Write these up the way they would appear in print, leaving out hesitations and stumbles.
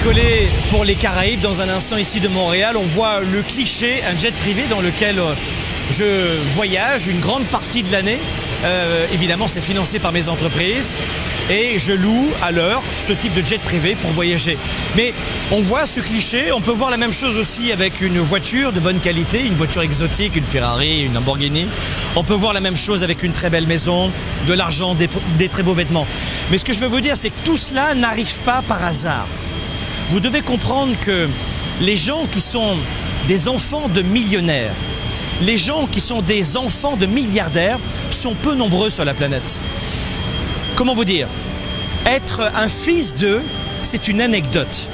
décoller pour les Caraïbes dans un instant ici de Montréal. On voit le cliché, un jet privé dans lequel je voyage une grande partie de l'année. Évidemment, c'est financé par mes entreprises et je loue à l'heure ce type de jet privé pour voyager. Mais on voit ce cliché, on peut voir la même chose aussi avec une voiture de bonne qualité, une voiture exotique, une Ferrari, une Lamborghini. On peut voir la même chose avec une très belle maison, de l'argent, des très beaux vêtements. Mais ce que je veux vous dire, c'est que tout cela n'arrive pas par hasard. Vous devez comprendre que les gens qui sont des enfants de millionnaires, les gens qui sont des enfants de milliardaires sont peu nombreux sur la planète. Comment vous dire? Être un fils d'eux, c'est une anecdote.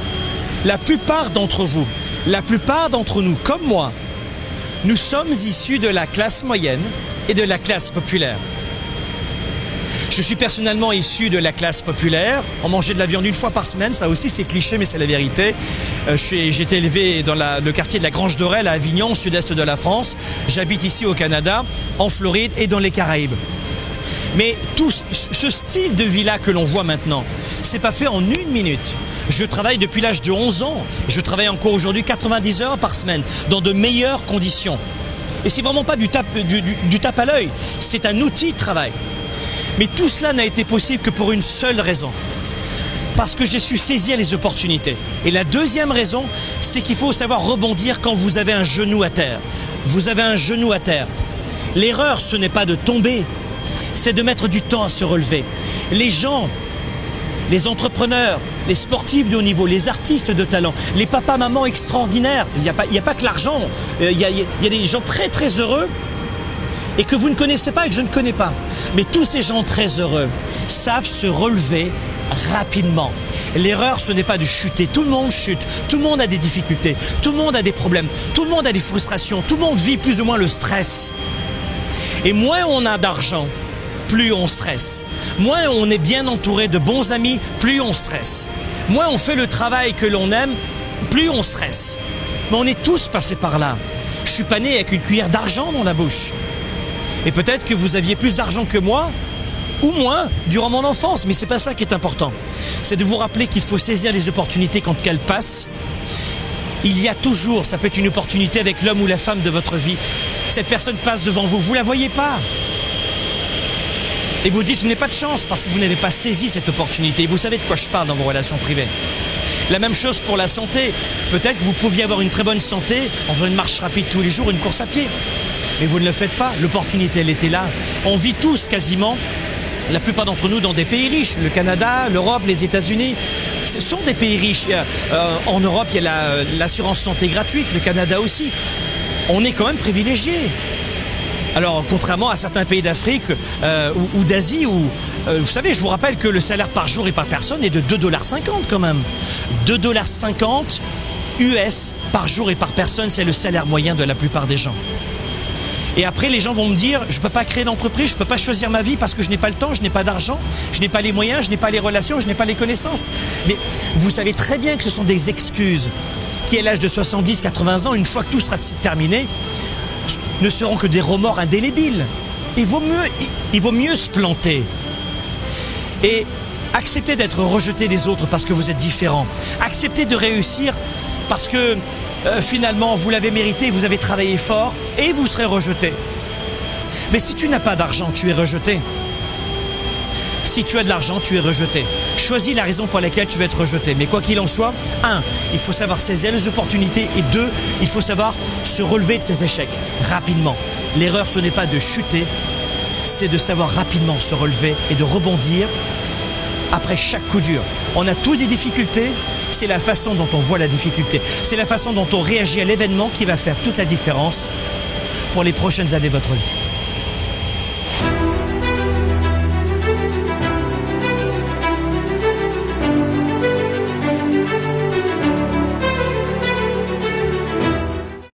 La plupart d'entre vous, la plupart d'entre nous, comme moi, nous sommes issus de la classe moyenne et de la classe populaire. Je suis personnellement issu de la classe populaire. On mangeait de la viande une fois par semaine, ça aussi c'est cliché mais c'est la vérité. J'ai été élevé dans le quartier de la Grange d'Orel à Avignon, au sud-est de la France. J'habite ici au Canada, en Floride et dans les Caraïbes. Mais tout ce style de vie-là que l'on voit maintenant, c'est pas fait en une minute. Je travaille depuis l'âge de 11 ans. Je travaille encore aujourd'hui 90 heures par semaine, dans de meilleures conditions. Et c'est vraiment pas du tape à l'œil, c'est un outil de travail. Mais tout cela n'a été possible que pour une seule raison. Parce que j'ai su saisir les opportunités. Et la deuxième raison, c'est qu'il faut savoir rebondir quand vous avez un genou à terre. Vous avez un genou à terre. L'erreur, ce n'est pas de tomber, c'est de mettre du temps à se relever. Les gens, les entrepreneurs, les sportifs de haut niveau, les artistes de talent, les papas, mamans extraordinaires, il n'y a pas que l'argent, il y a des gens très très heureux et que vous ne connaissez pas et que je ne connais pas. Mais tous ces gens très heureux savent se relever rapidement. L'erreur, ce n'est pas de chuter. Tout le monde chute, tout le monde a des difficultés, tout le monde a des problèmes, tout le monde a des frustrations, tout le monde vit plus ou moins le stress. Et moins on a d'argent, plus on stresse. Moins on est bien entouré de bons amis, plus on stresse. Moins on fait le travail que l'on aime, plus on stresse. Mais on est tous passés par là. Je suis pas né avec une cuillère d'argent dans la bouche. Et peut-être que vous aviez plus d'argent que moi, ou moins, durant mon enfance. Mais c'est pas ça qui est important. C'est de vous rappeler qu'il faut saisir les opportunités quand elles passent. Il y a toujours, ça peut être une opportunité avec l'homme ou la femme de votre vie. Cette personne passe devant vous, vous la voyez pas. Et vous dites, je n'ai pas de chance parce que vous n'avez pas saisi cette opportunité. Et vous savez de quoi je parle dans vos relations privées. La même chose pour la santé. Peut-être que vous pouviez avoir une très bonne santé en faisant une marche rapide tous les jours, une course à pied. Mais vous ne le faites pas. L'opportunité, elle était là. On vit tous quasiment, la plupart d'entre nous, dans des pays riches. Le Canada, l'Europe, les États-Unis. Ce sont des pays riches. En Europe, il y a l'assurance santé gratuite. Le Canada aussi. On est quand même privilégiés. Alors, contrairement à certains pays d'Afrique ou d'Asie, où, vous savez, je vous rappelle que le salaire par jour et par personne est de 2,50 $ quand même. 2,50 $ US par jour et par personne, c'est le salaire moyen de la plupart des gens. Et après, les gens vont me dire, je ne peux pas créer d'entreprise, je ne peux pas choisir ma vie parce que je n'ai pas le temps, je n'ai pas d'argent, je n'ai pas les moyens, je n'ai pas les relations, je n'ai pas les connaissances. Mais vous savez très bien que ce sont des excuses qui, à l'âge de 70, 80 ans, une fois que tout sera terminé, ne seront que des remords indélébiles. Il vaut mieux se planter et accepter d'être rejeté des autres parce que vous êtes différent. Accepter de réussir parce que finalement vous l'avez mérité, vous avez travaillé fort et vous serez rejeté. Mais si tu n'as pas d'argent, tu es rejeté. Si tu as de l'argent, tu es rejeté. Choisis la raison pour laquelle tu vas être rejeté. Mais quoi qu'il en soit, 1, il faut savoir saisir les opportunités et 2, il faut savoir se relever de ses échecs rapidement. L'erreur, ce n'est pas de chuter, c'est de savoir rapidement se relever et de rebondir après chaque coup dur. On a tous des difficultés, c'est la façon dont on voit la difficulté. C'est la façon dont on réagit à l'événement qui va faire toute la différence pour les prochaines années de votre vie.